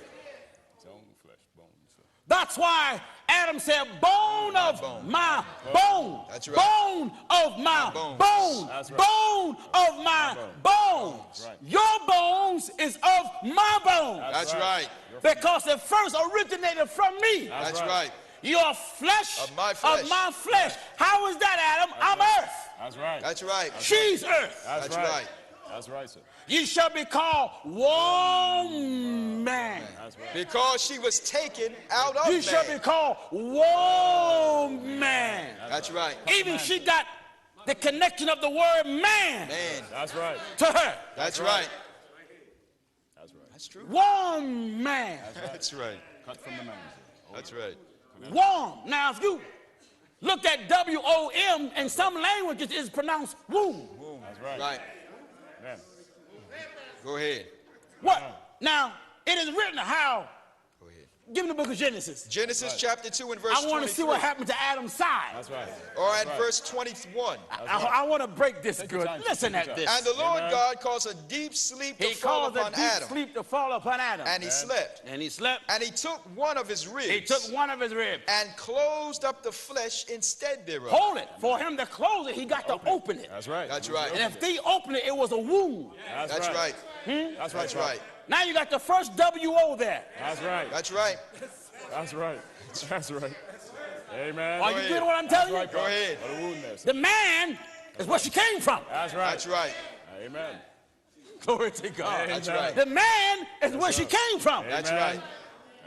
His own flesh, bones. Sir. That's why Adam said, bone of bone. my bone. That's right. Bone of my bones. bone. That's right. Bone of my bones. That's right. Your bones is of my bones. That's right. Because it first originated from me. That's right. Your flesh Of my flesh. of my flesh. How is that, Adam? I'm earth. That's right. That's right. She's earth. That's right. That's right, sir. Ye shall be called woman. That's right. Because she was taken out of You shall be man. called woman. That's right. Even she got the connection of the word man Man. That's right. to her. That's right. That's right. That's true. Woman. That's right. Cut from the man. That's right. Womb. Now, if you look at W-O-M, in some languages it's pronounced womb. That's right. Right. Man. Go ahead. What? Now, it is written how, Go ahead. give me the book of Genesis. Genesis chapter 2 and verse I want to see what 23. happened to Adam's side. That's right. Or at That's right. verse 21. I want to break this Take your good. time, Listen take your at time. this. And the Lord Amen. God caused a deep sleep to He fall caused a upon deep Adam. sleep to fall upon Adam. And he slept. And he slept. And he took one of his ribs. He took one of his ribs. And closed up the flesh instead thereof. Hold it. For him to close it, he got to open it. That's right. That's right. And if they open it, it was a wound. That's right. That's right. That's right. Now you got the first W-O there. That's right. That's right. That's right. That's right. Amen. Are you ahead. getting what I'm telling you? Go ahead. What a wound there, sir. The man is where she came from. That's right. That's right. Amen. Glory to God. That's right. The man is where she came from. That's Amen. right.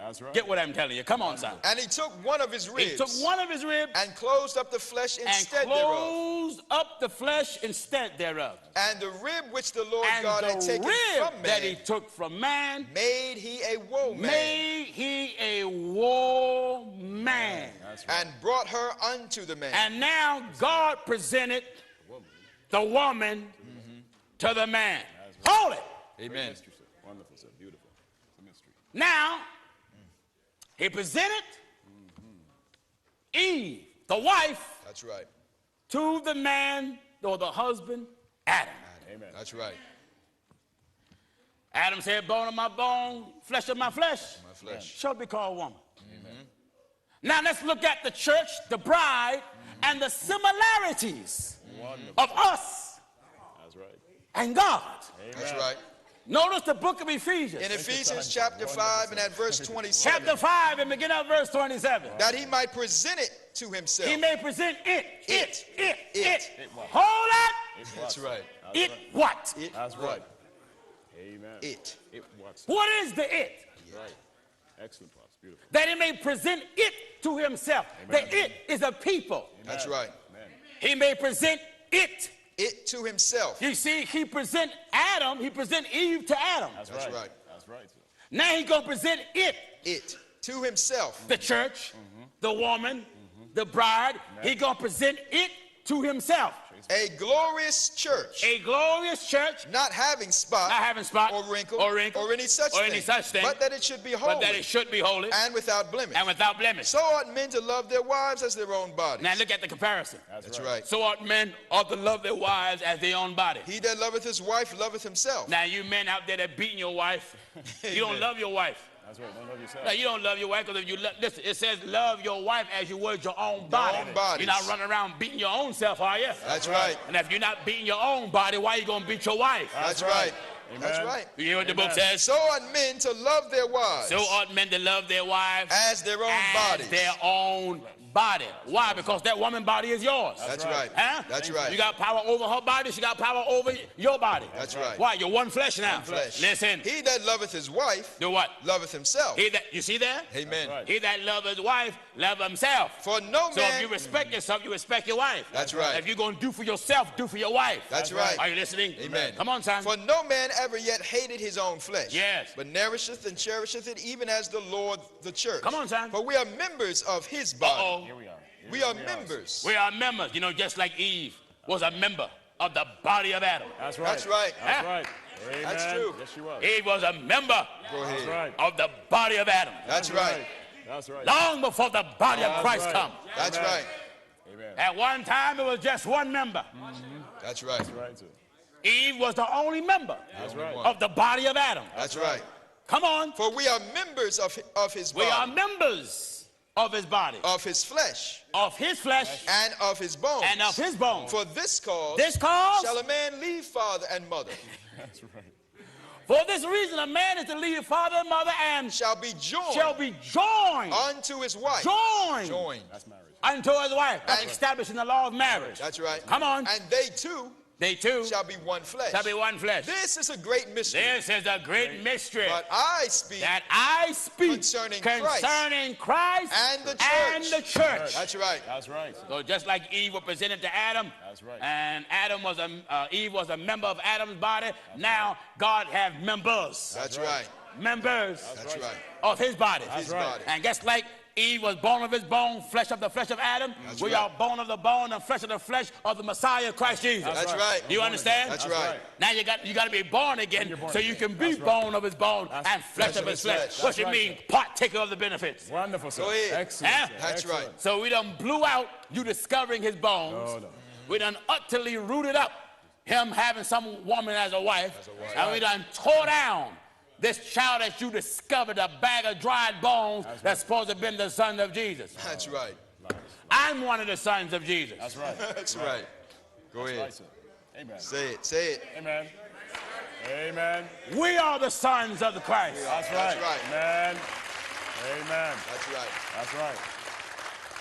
That's right. Get what I'm telling you. Come on, son. And he took one of his He ribs. took one of his ribs And closed up the flesh and instead thereof. closed up the flesh instead thereof. And the rib which the Lord And God had the taken rib from that man he took from man, made he a woman. made he a woman. That's right. And brought her unto the man. And now God presented the woman to the man. Hold it. Amen. Mystery, sir. Wonderful, sir. Beautiful. It's a mystery. Now, he presented Eve, the wife, That's right. to the man or the husband, Adam. Amen. That's right. Adam said, bone of my bone, flesh of my flesh, My flesh. shall be called woman. Now let's look at the church, the bride, and the similarities Wonderful. of us That's right. and God. Amen. That's right. Notice the book of Ephesians. In Ephesians chapter 5 and at verse 27. Chapter 5 and begin at verse 27. That he might present it to himself. He may present it. It. Hold it. That's right. It what? It. That's what? right. Amen. It. It what? What is the it? Right. Excellent, Pops. Beautiful. That he may present it to himself. Amen. The it is a people. That's right. Amen. He may present it. It to himself. You see, he present Adam, he present Eve to Adam. That's That's right. right. That's right. Now he's going to present it. It to himself. The church, the woman, the bride. He's going to present it to himself. A glorious church. A glorious church, Not having spot. not having spot Or wrinkle. or wrinkle Or any such or thing. any such thing, But that it should be holy. but that it should be holy and without blemish. and without blemish. So ought men to love their wives as their own bodies. Now look at the comparison. That's right. So ought men ought to love their wives as their own body. He that loveth his wife loveth himself. Now you men out there that beating your wife, you don't love your wife. That's right. Don't love yourself. No, you don't love your wife because if you listen, it says love your wife as you would your own body. own bodies. You're not running around beating your own self, are you? That's right. And if you're not beating your own body, why are you going to beat your wife? That's right. Amen. That's right. You hear what the book says? So ought men to love their wives So ought men to love their wives as their own bodies. their own body. Why? Because that woman body is yours. That's right. Huh? That's right. You got power over her body. She got power over your body. That's right. Why? You're one flesh now. One flesh. Listen. He that loveth his wife Do what? loveth himself. He that, you see that? Amen. right. He that loves his wife, love himself. For no So if man. you respect yourself, you respect your wife. That's right. If you're going to do for yourself, do for your wife. That's right. Are you listening? Amen. Come on, son. For no man ever yet hated his own flesh. Yes. But nourisheth and cherisheth it, even as the Lord the church. Come on, son. For we are members of his body. Uh-oh. Here we are. We are members. We are members. You know, just like Eve was a member of the body of Adam. That's right. That's right. That's Huh? right. Amen. That's true. Yes, you was. Eve was a member Go ahead. That's right. of the body of Adam. That's right. That's right. Long before the body of That's Christ right. come. That's Amen. right. Amen. At one time, it was just one member. That's right. That's right, too. Eve was the only member That's right. of the body of Adam. That's right. Come on. For we are members of his We body. are members of his body, Of his flesh. of his flesh, And of his bones. and of his bones. For this cause. This cause, Shall a man leave father and mother. That's right. for this reason, a man is to leave father and mother and Shall be joined. shall be joined, Unto his wife. joined Joined. That's marriage. unto his wife. That's And- establishing the law of marriage. That's right. Come on. And they two They two shall be one flesh. shall be one flesh. This is a great mystery. This is a great mystery But I speak. that I speak Concerning Christ And the church. and the church. That's right. That's right. So just like Eve was presented to Adam, That's right. and Eve was a member of Adam's body. Now God have members, That's right. members That's right. of His body. His right. body. And just like Eve was bone of his bone, flesh of the flesh of Adam, That's we right. are bone of the bone and flesh of the flesh of the Messiah, Christ Jesus. That's right. You understand? That's right. Now you got to be born again born so you again. can be That's right. bone of his bone and flesh of his flesh. What That's you right, mean? sir. Partaker of the benefits. Wonderful, sir. Go ahead. Excellent. Huh? sir. That's Excellent. right. So we done blew out you discovering his bones. Oh, no. We done utterly rooted up him having some woman as a wife. And we done tore down this child that you discovered, a bag of dried bones that's supposed to have been the son of Jesus. That's right. I'm one of the sons of Jesus. That's right. That's right. Go ahead. Right, sir. Amen. Say it. Say it. Amen. Amen. We are the sons of the Christ. That's That's right. right. Amen. Amen. That's right. That's right.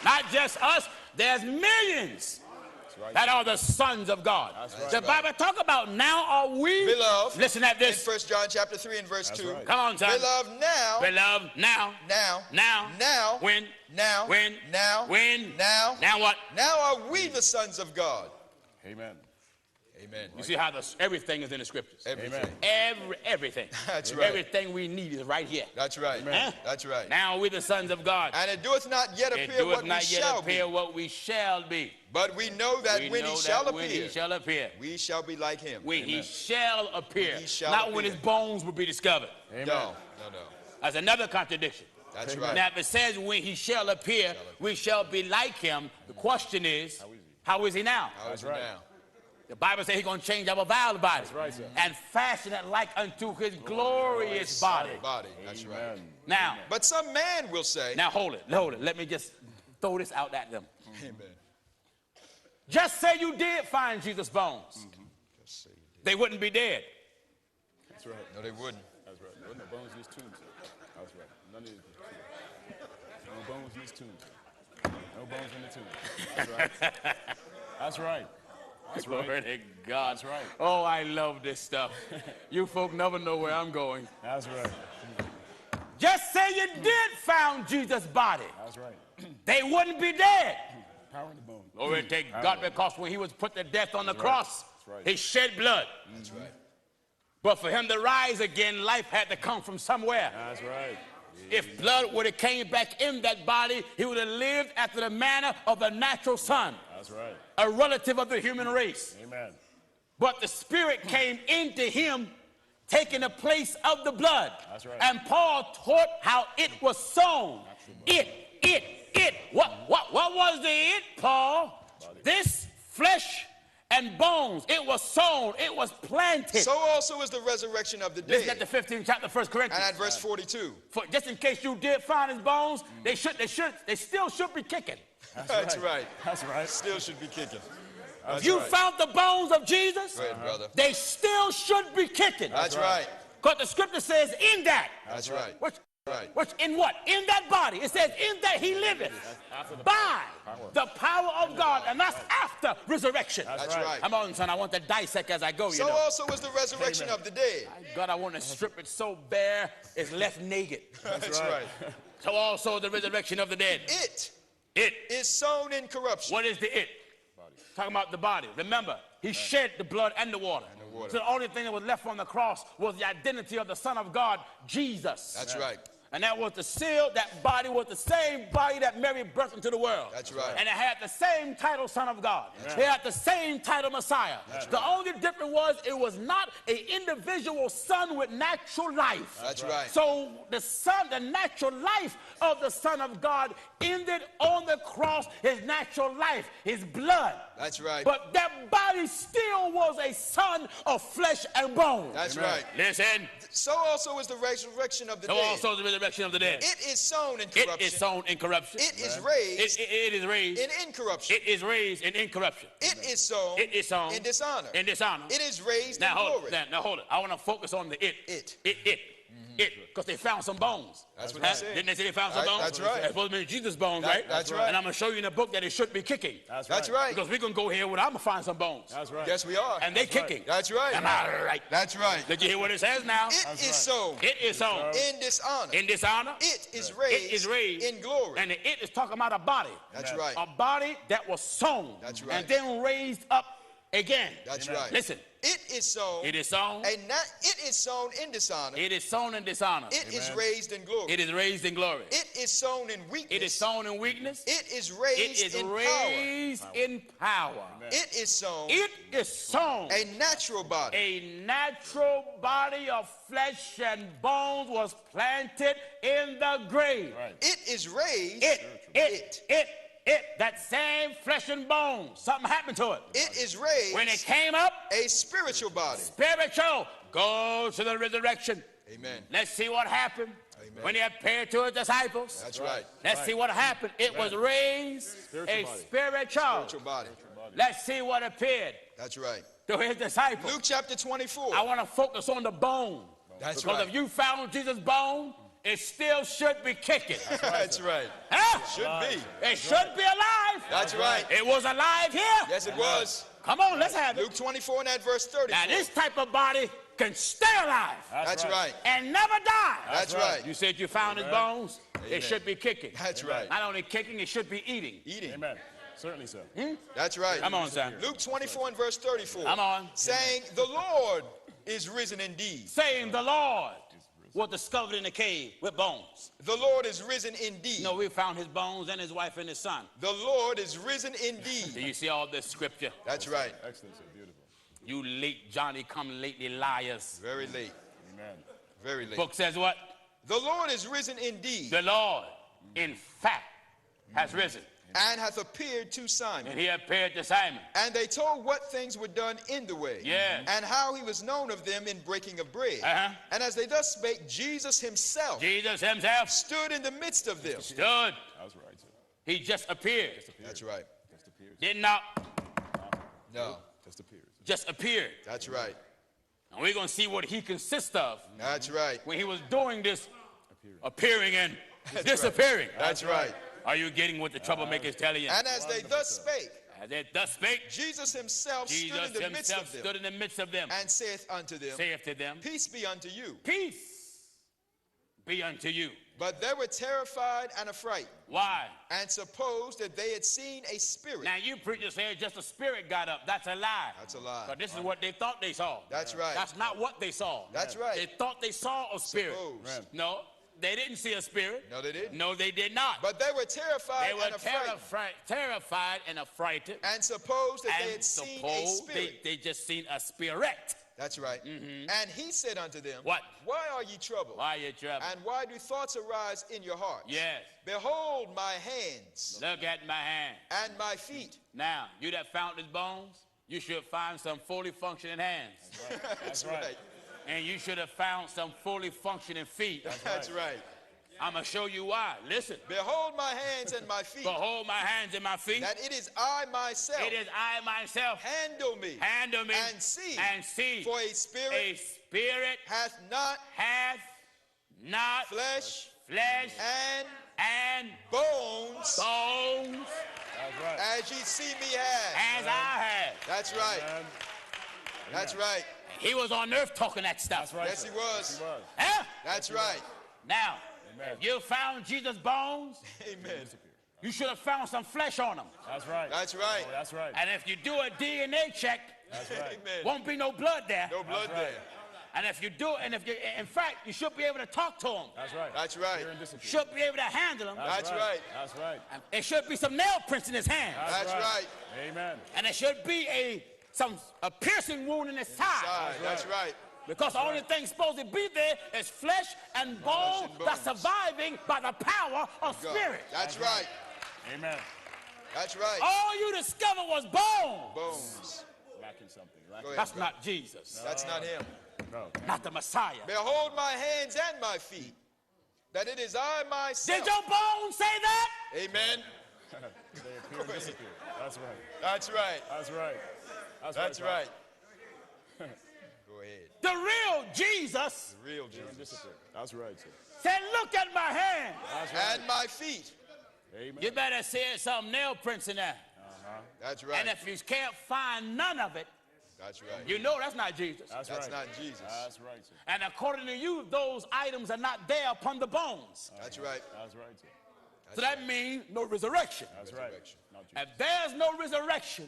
Not just us, there's millions right. that are the sons of God. right. The Bible talk about now are we. Beloved. Listen at In this. 1 John chapter 3 and verse 2. right. Come on, son. Beloved now. Beloved, now. Now. Now. Now. When. Now. When. Now. When. Now. Now what? Now are we the sons of God. Amen. Amen. You see how everything is in the scriptures. Everything. Everything. That's right. Everything we need is right here. That's right. Huh? That's right. Now we're the sons of God. And it doeth not yet It appear doeth what we not yet shall appear be. what we shall be. But we know that We when know he that shall when appear, he shall appear. we shall be like him. When he shall appear. He shall Not when appear. his bones will be discovered. Amen. No. That's another contradiction. That's Amen. right. Now, if it says when he shall appear, we shall be like him, the question is, how is he now? How is it right. now? The Bible says he's going to change our vile body right, sir. and fashion it like unto his glorious body. Body. That's right. Amen. Now, But some man will say, hold it. Let me just throw this out at them. Amen. Just say you did find Jesus' bones. Just say you did. They wouldn't be dead. That's right. No, they wouldn't. That's right. There wasn't no bones in his tomb, sir. That's right. None of these. No bones in his tomb. No bones in the tomb. That's right. That's right. That's right. Glory to God. That's right. Oh, I love this stuff. You folk never know where I'm going. That's right. Just say you did found Jesus' body. That's right. They wouldn't be dead. Power in the bone. Glory to God, because when he was put to death on the cross, right. he shed blood. That's right. But for him to rise again, life had to come from somewhere. That's right. If blood would have came back in that body, he would have lived after the manner of the natural son. That's right. A relative of the human race. Amen. But the spirit came into him, taking the place of the blood. That's right. And Paul taught how it was sown. It. What was the it, Paul? Body. This flesh and bones. It was sown. It was planted. So also is the resurrection of the Let's get dead. the 15th chapter, 1 Corinthians. And at verse 42. Just in case you did find his bones, they still should be kicking. That's right. That's right. Still should be kicking. If you found the bones of Jesus, Go ahead, brother. they still should be kicking. That's right. Because the scripture says in that. That's right. Which in what? In that body. It says in that he liveth by the power of God. And that's after resurrection. That's right. Come on, son. I want to dissect as I go, you So know. also is the resurrection of the dead. God, I want to strip it so bare it's left naked. That's right. So also the resurrection of the dead. It is sown in corruption. What is the it? Talking about the body. Remember, he shed the blood and the water. So the only thing that was left on the cross was the identity of the Son of God, Jesus. That's right. And that was the seal. That body was the same body that Mary birthed into the world. That's right. And it had the same title, Son of God. It had the same title, Messiah. The only difference was it was not an individual son with natural life. That's right. So the natural life of the Son of God ended on the cross, his natural life, his blood. That's right. But that body still was a son of flesh and bone. That's right. Listen. So also is the resurrection of the So dead. also the resurrection of the dead. It is sown in corruption. It is sown in corruption. It is raised It is raised in incorruption. It is raised in incorruption. It is sown in dishonor. In dishonor. It is raised in hold glory. it. Now hold it. I want to focus on the it. Because they found some bones. That's what they said. Didn't they say they found some bones? That's right. It's supposed to be Jesus' bones, right? That's right. And I'm going to show you in the book that it should be kicking. That's right. Because we're going to go here where I'm going to find some bones. That's right. Yes, we are. And they kicking. That's right. Am I right? That's right. Did you hear what it says now? It is sown It is sown in dishonor. in dishonor. It is raised. It is raised in glory. And the it is talking about a body. That's right. A body that was sown. That's right. And then raised up again. That's right. Listen. It is sown. It is sown. It is sown in dishonor. It is sown in dishonor. It is raised in glory. It is raised in glory. It is sown in weakness. It is sown in weakness. It is raised in power. In power. It is sown. It is sown. A natural body. A natural body of flesh and bones was planted in the grave. Right. It is raised. That same flesh and bones, something happened to it. It is raised. When it came up, a spiritual body. Spiritual, go to the resurrection. Amen. Let's see what happened. Amen. When he appeared to his disciples. That's right. Let's see what happened. It was raised spiritual body. Let's see what appeared. That's right. To his disciples. Luke chapter 24. I want to focus on the bone. That's because right. if you found Jesus' bone, it still should be kicking. That's right. Huh? Should be. It should be alive. That's right. It was alive here. Yes, it was. Come on, let's have it. Luke 24 and at verse 34. Now, this type of body can stay alive. That's right. And never die. That's right. You said you found his bones. Amen. It should be kicking. That's right. Not only kicking, it should be eating. Eating. Amen. Certainly so. That's right. Come on, son. Luke 24 and verse 34. Come on. Saying, the Lord is risen indeed. Saying the Lord was discovered in the cave with bones. The Lord is risen indeed. No, we found his bones and his wife and his son. The Lord is risen indeed. Do you see all this scripture? That's right. Excellent, sir. Beautiful. You late Johnny come lately liars. Very late. Amen. Very late. Book says what? The Lord is risen indeed. The Lord, in fact, has risen. And hath appeared to Simon. And he appeared to Simon. And they told what things were done in the way. Yeah. And how he was known of them in breaking of bread. Uh-huh. And as they thus spake, Jesus himself stood in the midst of them. Stood. That was right, sir. He just appeared. That's right. Just appears. Did not. No. Just appears. Just appeared. That's right. And we're going to see what he consists of. That's right. When he was doing this appearing and disappearing. That's right. Are you getting what the troublemaker is telling you? And as they thus spake, As they thus spake, Jesus himself stood in the midst of them, stood in the midst of them, and saith unto them, Peace be unto you. Peace be unto you. But they were terrified and affrighted, Why? and supposed that they had seen a spirit. Now you preachers say just a spirit got up. That's a lie. That's a lie. But this is what they thought they saw. That's right. That's not what they saw. That's right. They thought they saw a spirit. Suppose. No, they didn't see a spirit. No, they didn't. No, they did not. But they were terrified They were and affrighted, terrified and affrighted. and supposed that they And had seen a supposed spirit. they just seen a spirit. That's right. And he said unto them, What? Why are ye troubled? Why you trouble? And why do thoughts arise in your hearts? Yes. Behold my hands Look at my hand. and my feet. Now, you that found his bones, you should find some fully functioning hands. That's right. And you should have found some fully functioning feet. That's right. I'm going to show you why. Listen. Behold my hands and my feet. Behold my hands and my feet. That it is I myself. It is I myself. Handle me. Handle me. And see. And see. For a spirit hath not flesh and bones That's right. as ye see me have. as I have. That's right. Amen. That's right. He was on earth talking that stuff. That's right. Yes, he was. He was. Huh? That's right. Now, Amen. if you found Jesus' bones, Amen. you should have found some flesh on them. That's right. That's right. Oh, that's right. And if you do a DNA check, That's right. Amen. won't be no blood there. No blood right. there. And if you do, and if you, in fact, you should be able to talk to him. That's right. That's right. You're in discipline. Should be able to handle him. That's right. That's right. And there should be some nail prints in his hand. That's right. Amen. And there should be a piercing wound in his side. That's right. Because the only thing supposed to be there is flesh and bone and bones. that's surviving by the power of God. spirit. That's right. Amen. That's right. All you discovered was bone. Bones. Lacking something. Go Lacking. ahead, That's brother. not Jesus. That's not him. No. Not the Messiah. Behold my hands and my feet, that it is I myself. Did your bones say that? Amen. They appear and disappear. That's right. That's right. That's right. That's right. Go ahead. The real Jesus The real Appear and Jesus. disappear. That's right, sir. said, look at my hand. That's right. And my feet. Amen. You better see some nail prints in there. That's right. And if you can't find none of it, That's right. you know that's not Jesus. That's That's right. not Jesus. That's right, sir. And according to you, those items are not there upon the bones. That's right. That's right, sir. So that means no resurrection. That's right. Resurrection. Not Jesus. If there's no resurrection,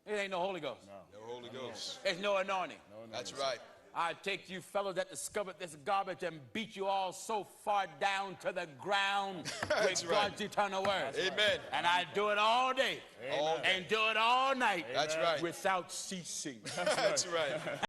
it ain't no Holy Ghost. No Holy Ghost. There's no anointing. That's right. I take you fellows that discovered this garbage and beat you all so far down to the ground That's with right. God's eternal word. Amen. And I do it all day All day. and do it all night That's right. without ceasing. That's right.